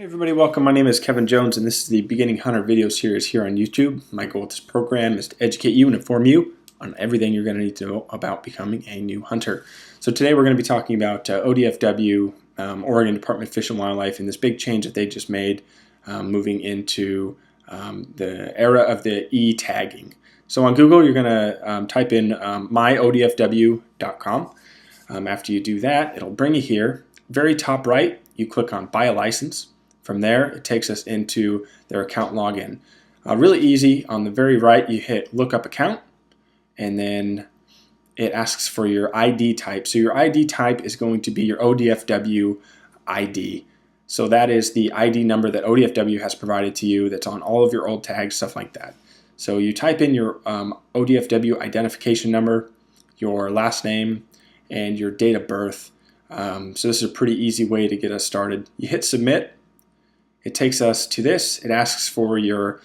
Hey everybody, welcome. My name is Kevin Jones and this is the Beginning Hunter video series here on YouTube. My goal with this program is to educate you and inform you on everything you're going to need to know about becoming a new hunter. So today we're going to be talking about ODFW, Oregon Department of Fish and Wildlife, and this big change that they just made moving into the era of the e-tagging. So on Google you're going to type in myodfw.com. After you do that, it'll bring you here. Very top right, you click on Buy a License. From there, it takes us into their account login. Really easy. On the very right, you hit Look Up Account, and then it asks for your ID type. So your ID type is going to be your ODFW ID. So that is the ID number that ODFW has provided to you that's on all of your old tags, stuff like that. So you type in your ODFW identification number, your last name, and your date of birth. So this is a pretty easy way to get us started. You hit Submit. It takes us to this. It asks for you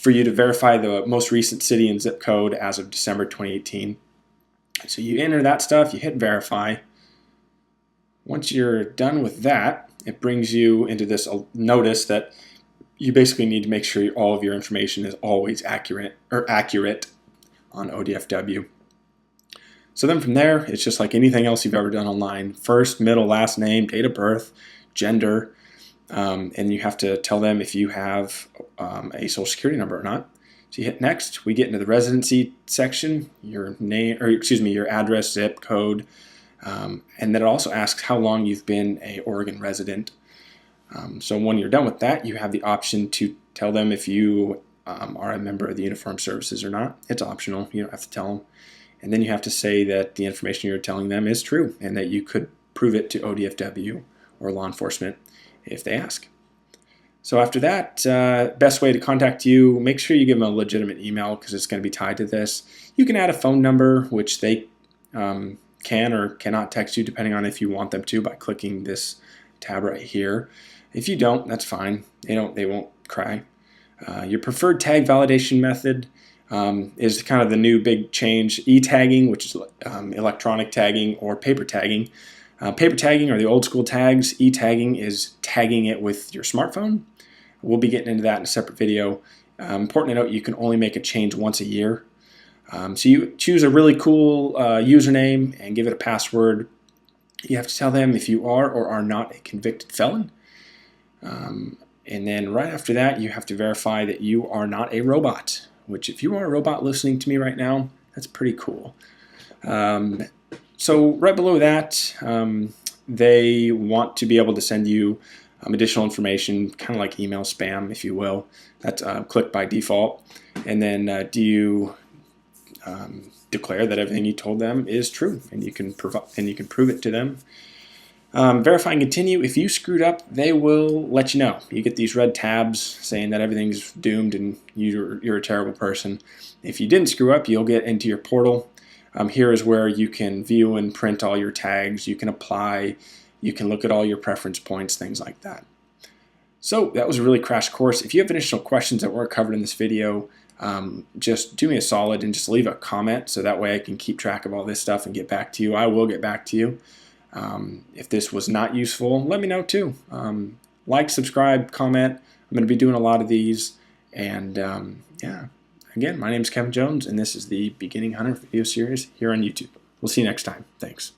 to verify the most recent city and zip code as of December 2018. So you enter that stuff, you hit verify. Once you're done with that, it brings you into this notice that you basically need to make sure all of your information is always accurate on ODFW. So then from there, it's just like anything else you've ever done online. First, middle, last name, date of birth, gender. And you have to tell them if you have a social security number or not. So you hit next. We get into the residency section, your name, or excuse me, your address, zip code, and then it also asks how long you've been a Oregon resident. So when you're done with that, you have the option to tell them if you are a member of the Uniformed Services or not. It's optional. You don't have to tell them. And then you have to say that the information you're telling them is true and that you could prove it to ODFW or law enforcement if they ask. So after that, best way to contact you, make sure you give them a legitimate email because it's going to be tied to this. You can add a phone number, which they can or cannot text you depending on if you want them to by clicking this tab right here. If you don't, that's fine. They won't cry. Your preferred tag validation method is kind of the new big change. E-tagging, which is electronic tagging, or paper tagging. Paper tagging are the old school tags. E-tagging is tagging it with your smartphone. We'll be getting into that in a separate video. Important to note, you can only make a change once a year. So you choose a really cool username and give it a password. You have to tell them if you are or are not a convicted felon. And then right after that, you have to verify that you are not a robot, which if you are a robot listening to me right now, that's pretty cool. So right below that, they want to be able to send you additional information, kind of like email spam, if you will. That's clicked by default. And then do you declare that everything you told them is true, and you can prove it to them. Verify and continue. If you screwed up, they will let you know. You get these red tabs saying that everything's doomed and you're a terrible person. If you didn't screw up, you'll get into your portal. Here is where you can view and print all your tags, you can apply, you can look at all your preference points, things like that. So that was a really crash course. If you have additional questions that weren't covered in this video, just do me a solid and just leave a comment so that way I can keep track of all this stuff and get back to you. I will get back to you. If this was not useful, let me know too. Like, subscribe, comment. I'm going to be doing a lot of these, and yeah. Again, my name is Kevin Jones, and this is the Beginning Hunter video series here on YouTube. We'll see you next time. Thanks.